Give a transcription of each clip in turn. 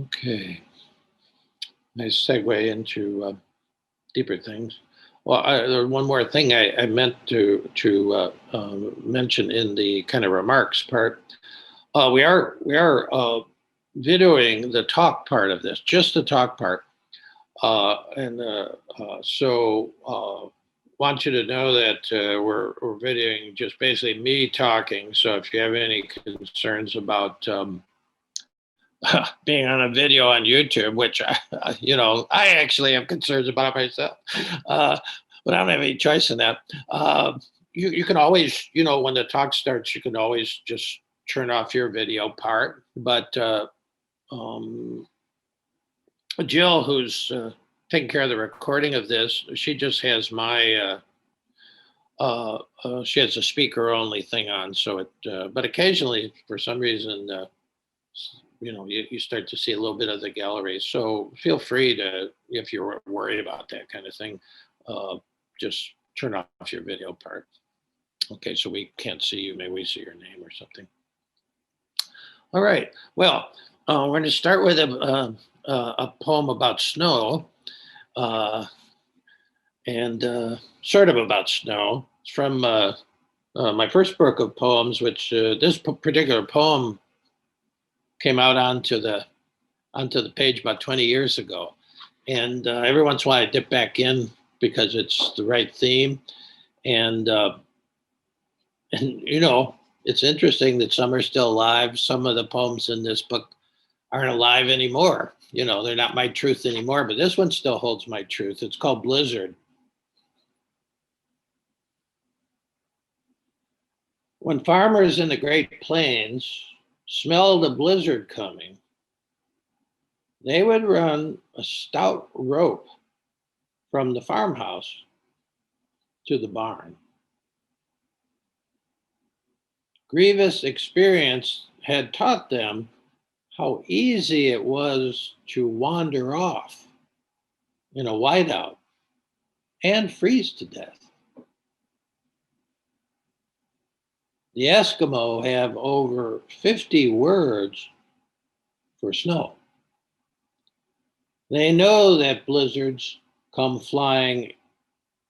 Okay, nice segue into deeper things. Well, there's one more thing I meant to mention in the kind of remarks part. We are videoing the talk part of this, just the talk part, and so want you to know that we're videoing just basically me talking. So if you have any concerns about being on a video on YouTube, which I actually have concerns about myself, uh, but I don't have any choice in that. You can always, when the talk starts, you can always just turn off your video part. But um, Jill, who's taking care of the recording of this, she just has she has a speaker only thing on. So but occasionally, for some reason, you start to see a little bit of the gallery. So feel free to, if you're worried about that kind of thing, uh, just turn off your video part. Okay, so we can't see you. Maybe we see your name or something. All right. Well, we're going to start with a poem about snow, uh, and sort of about snow. It's from my first book of poems, which this particular poem came out onto the page about 20 years ago. And every once in a while I dip back in because it's the right theme. And, uh, and it's interesting that some are still alive. Some of the poems in this book aren't alive anymore. They're not my truth anymore, but this one still holds my truth. It's called Blizzard. When farmers in the Great Plains smelled a blizzard coming, they would run a stout rope from the farmhouse to the barn. Grievous experience had taught them how easy it was to wander off in a whiteout and freeze to death. The Eskimo have over 50 words for snow. They know that blizzards come flying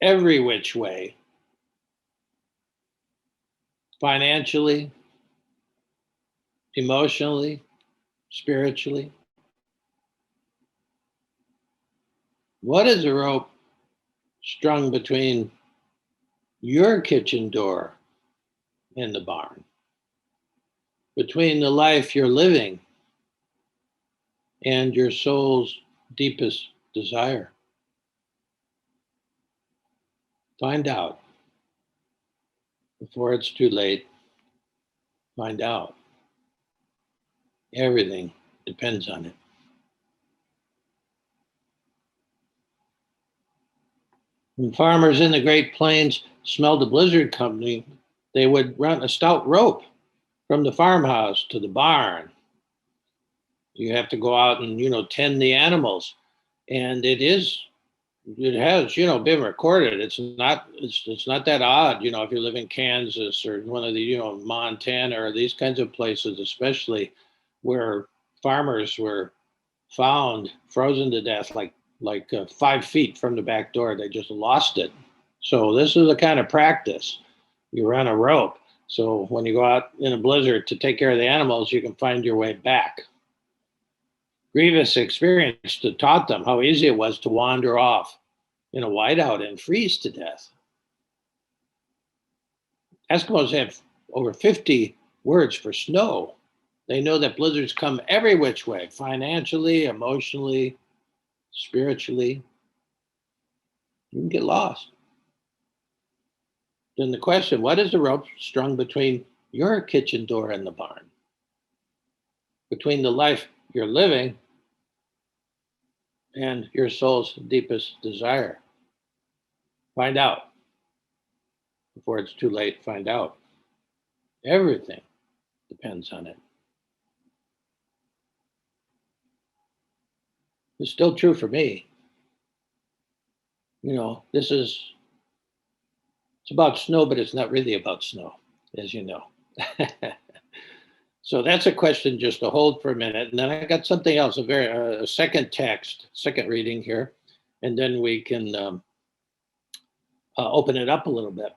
every which way, financially, emotionally, spiritually. What is a rope strung between your kitchen door and the barn? Between the life you're living and your soul's deepest desire? Find out before it's too late. Find out. Everything depends on it. When farmers in the Great Plains smelled the blizzard company, they would run a stout rope from the farmhouse to the barn. You have to go out and tend the animals, and it has been recorded. It's not that odd. If you live in Kansas or one of the Montana or these kinds of places, especially where farmers were found frozen to death, like 5 feet from the back door. They just lost it. So this is a kind of practice. You run a rope. So when you go out in a blizzard to take care of the animals, you can find your way back. Grievous experience that taught them how easy it was to wander off in a whiteout and freeze to death. Eskimos have over 50 words for snow. They know that blizzards come every which way, financially, emotionally, spiritually. You can get lost. Then the question, what is the rope strung between your kitchen door and the barn? Between the life you're living and your soul's deepest desire? Find out before it's too late. Find out. Everything depends on it. It's still true for me. It's about snow, but it's not really about snow, as you know. So that's a question just to hold for a minute. And then I got something else, a second text, second reading here. And then we can open it up a little bit.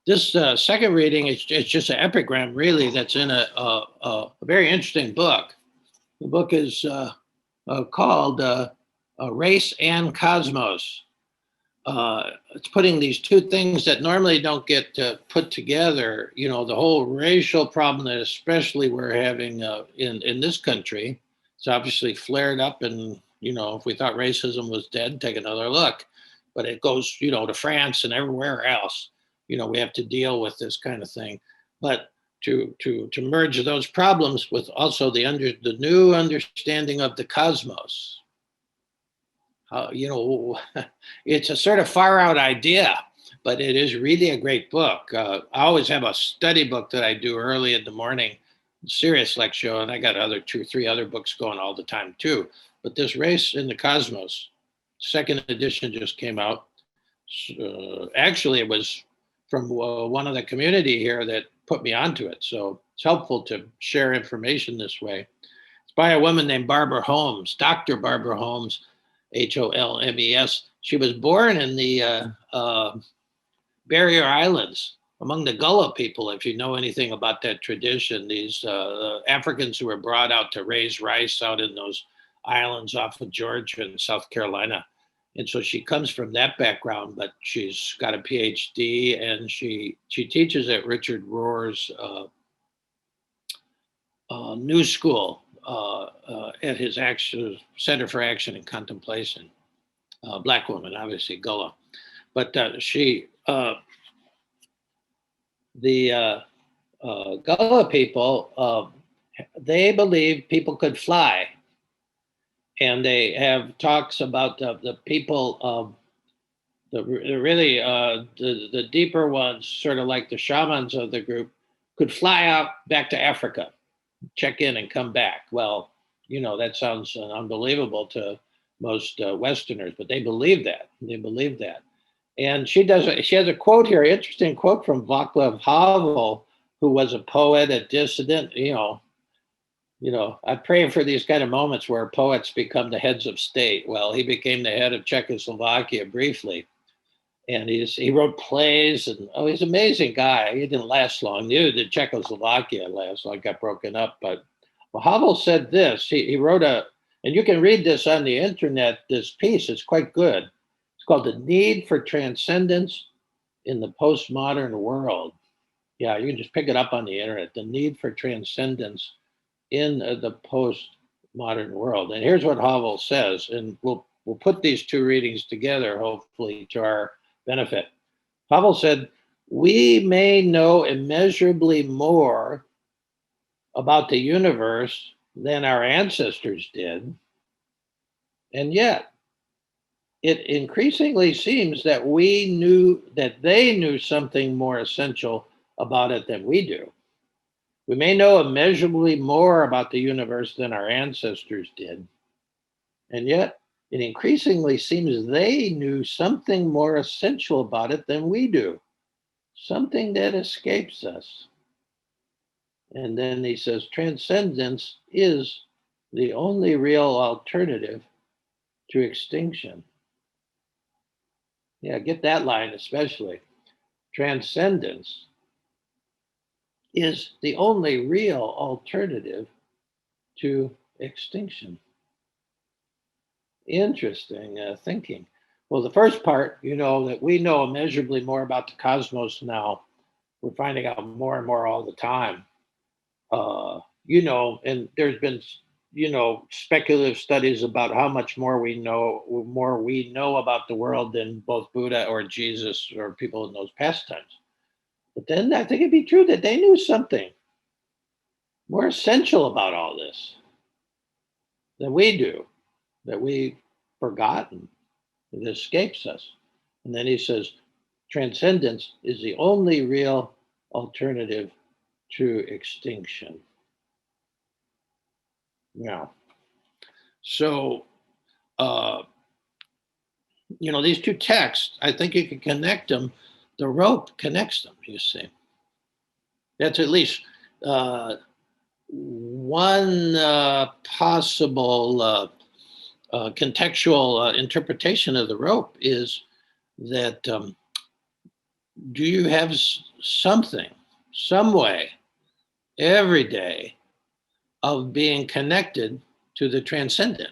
This second reading is it's just an epigram, really, that's in a very interesting book. The book is called Race and Cosmos. It's putting these two things that normally don't get put together. You know, the whole racial problem that especially we're having in this country. It's obviously flared up, and you know, if we thought racism was dead, take another look. But it goes, you know, to France and everywhere else. You know, we have to deal with this kind of thing. But to merge those problems with also the new understanding of the cosmos. You know, it's a sort of far out idea, but it is really a great book. I always have a study book that I do early in the morning, serious lecture, and I got other 2, 3 other books going all the time too. But this Race in the Cosmos, second edition just came out. Actually, it was from one of the community here that put me onto it. So it's helpful to share information this way. It's by a woman named Barbara Holmes, Dr. Barbara Holmes, Holmes. She was born in the Barrier Islands among the Gullah people. If you know anything about that tradition, these Africans who were brought out to raise rice out in those islands off of Georgia and South Carolina. And so she comes from that background, but she's got a PhD, and she teaches at Richard Rohr's New School at his Center for Action and Contemplation. Black woman, obviously Gullah, but the Gullah people, they believe people could fly, and they have talks about the people, the deeper ones, sort of like the shamans of the group, could fly out back to Africa, check in and come back. Well, you know, that sounds unbelievable to most Westerners, but they believe that. They believe that. And she has a quote here, interesting quote from Václav Havel, who was a poet, a dissident. I pray for these kind of moments where poets become the heads of state. Well, he became the head of Czechoslovakia briefly. And he wrote plays, and he's an amazing guy. He didn't last long. Neither did Czechoslovakia last long, got broken up. But Havel said this. He wrote and you can read this on the internet, this piece. It's quite good. It's called The Need for Transcendence in the Postmodern World. Yeah, you can just pick it up on the internet. The Need for Transcendence in the Postmodern World. And here's what Havel says, and we'll put these two readings together, hopefully, to our benefit. Havel said, "We may know immeasurably more about the universe than our ancestors did, and yet it increasingly seems that they knew something more essential about it than we do. We may know immeasurably more about the universe than our ancestors did, and yet it increasingly seems they knew something more essential about it than we do, something that escapes us." And then he says, transcendence is the only real alternative to extinction. Yeah, get that line especially. Transcendence is the only real alternative to extinction. Interesting thinking. Well, the first part, that we know immeasurably more about the cosmos now. We're finding out more and more all the time. And there's been, speculative studies about how much more we know about the world than both Buddha or Jesus or people in those past times. But then I think it'd be true that they knew something more essential about all this than we do, that we've forgotten, that escapes us. And then he says, transcendence is the only real alternative to extinction. Yeah. So, these two texts, I think you can connect them. The rope connects them, you see. That's at least uh, one possible contextual interpretation of the rope is that do you have something, some way, every day of being connected to the transcendent?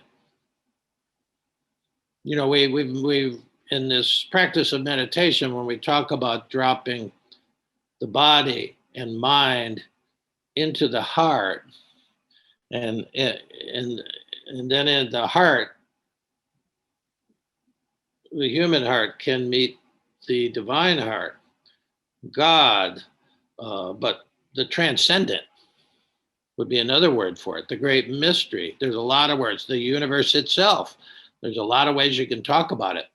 You know, we've in this practice of meditation, when we talk about dropping the body and mind into the heart, and and and then in the heart, the human heart can meet the divine heart, God, but the transcendent would be another word for it. The great mystery. There's a lot of words. The universe itself. There's a lot of ways you can talk about it.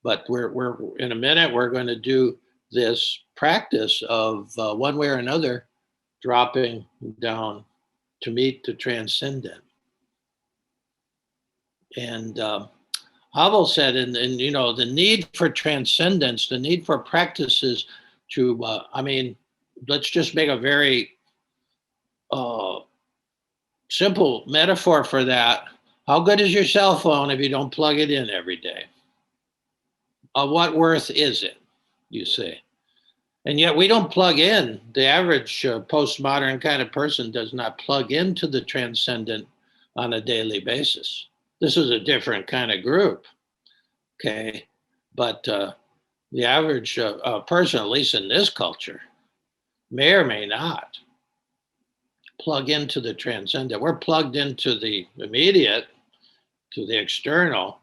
But we're in a minute we're going to do this practice of one way or another dropping down to meet the transcendent. And Havel said, and you know, the need for transcendence, the need for practices to, I mean, let's just make a very uh, simple metaphor for that. How good is your cell phone if you don't plug it in every day? Of what worth is it, you see? And yet we don't plug in. The average postmodern kind of person does not plug into the transcendent on a daily basis. This is a different kind of group, okay? But the average person, at least in this culture, may or may not plug into the transcendent. We're plugged into the immediate, to the external,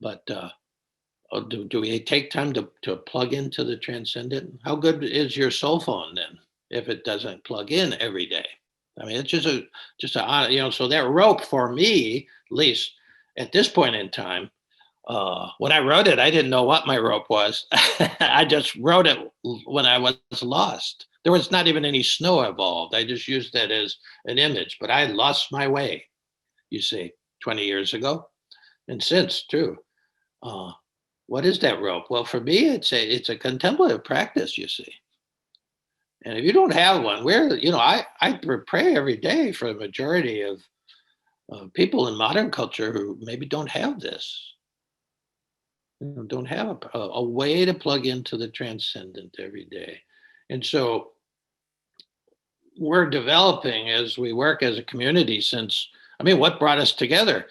but do we take time to plug into the transcendent? How good is your cell phone then if it doesn't plug in every day? I mean, it's just a you know. So that rope for me, at least at this point in time, when I wrote it, I didn't know what my rope was. I just wrote it when I was lost. There was not even any snow involved. I just used that as an image, but I lost my way, you see, 20 years ago, and since too. Uh, what is that rope? Well, for me, it's a contemplative practice, you see. And if you don't have one, where you know, I pray every day for the majority of people in modern culture who maybe don't have this, you know, don't have a way to plug into the transcendent every day. And so we're developing as we work as a community since, I mean, what brought us together?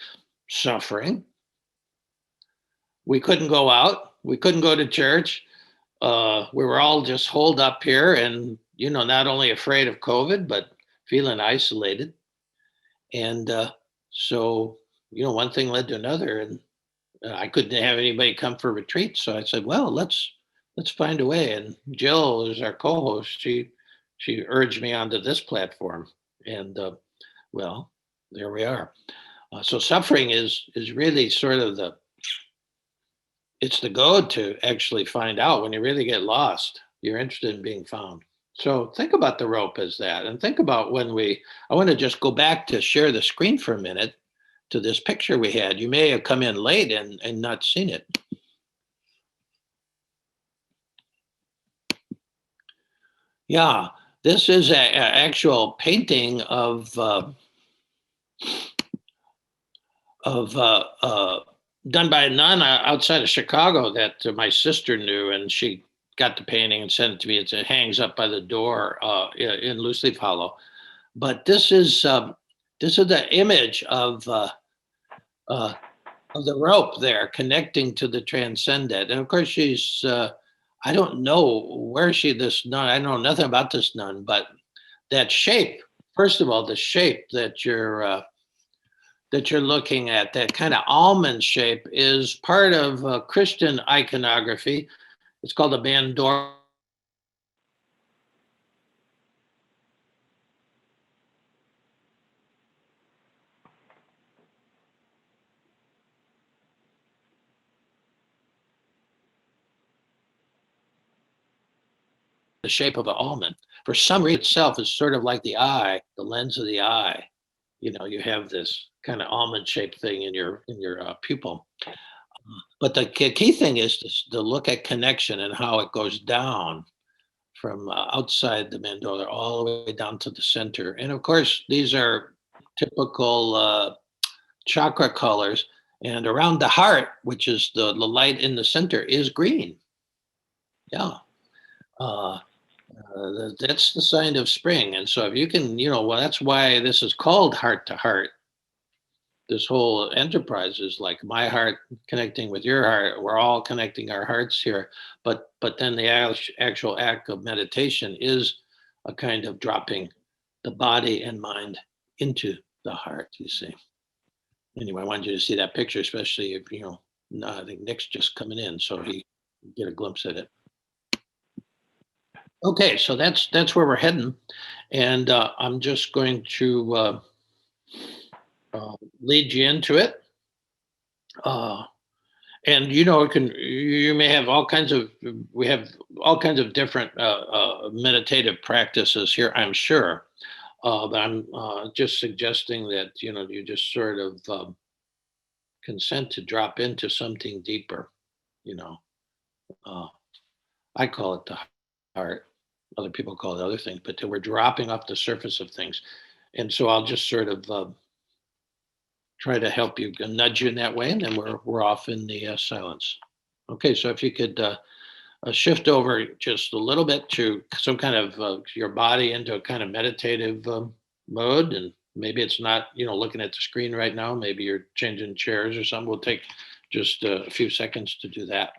Suffering. We couldn't go out. We couldn't go to church. We were all just holed up here and, you know, not only afraid of COVID, but feeling isolated. And so, you know, one thing led to another. And I couldn't have anybody come for retreat, so I said, "Well, let's find a way." And Jill is our co-host. She urged me onto this platform, and well, there we are. So suffering is really sort of the it's the goad to actually find out when you really get lost. You're interested in being found. So think about the rope as that, and think about when we. I want to just go back to share the screen for a minute to this picture we had. You may have come in late and not seen it. Yeah, this is a actual painting of done by a nun outside of Chicago that my sister knew, and she got the painting and sent it to me. It hangs up by the door in Loose Leaf Hollow. But this is the image uh, of the rope there connecting to the transcendent. And of course, she's I don't know where this nun. I know nothing about this nun, but that shape. First of all, the shape that you're looking at, that kind of almond shape, is part of Christian iconography. It's called a bandor. The shape of an almond. For some reason, itself is sort of like the eye, the lens of the eye. You know, you have this kind of almond shaped thing in your pupil. But the key thing is to look at connection and how it goes down from outside the mandola all the way down to the center. And of course, these are typical chakra colors. And around the heart, which is the light in the center, is green. Yeah. Uh, that's the sign of spring. And so if you can, well, that's why this is called heart to heart. This whole enterprise is like my heart connecting with your heart. We're all connecting our hearts here. But then the actual act of meditation is a kind of dropping the body and mind into the heart, you see. Anyway, I wanted you to see that picture, especially if, no, I think Nick's just coming in, so he get a glimpse at it. Okay, so that's where we're heading, and I'm just going to lead you into it. And you may have all kinds of we have all kinds of different meditative practices here, I'm sure. But I'm just suggesting that you just sort of consent to drop into something deeper. You know, uh, I call it the heart. Other people call it other things, but we're dropping off the surface of things. And so I'll just sort of try to help you, nudge you in that way, and then we're off in the silence. Okay, so if you could shift over just a little bit to some kind of your body into a kind of meditative mode, and maybe it's not looking at the screen right now. Maybe you're changing chairs or something. We'll take just a few seconds to do that.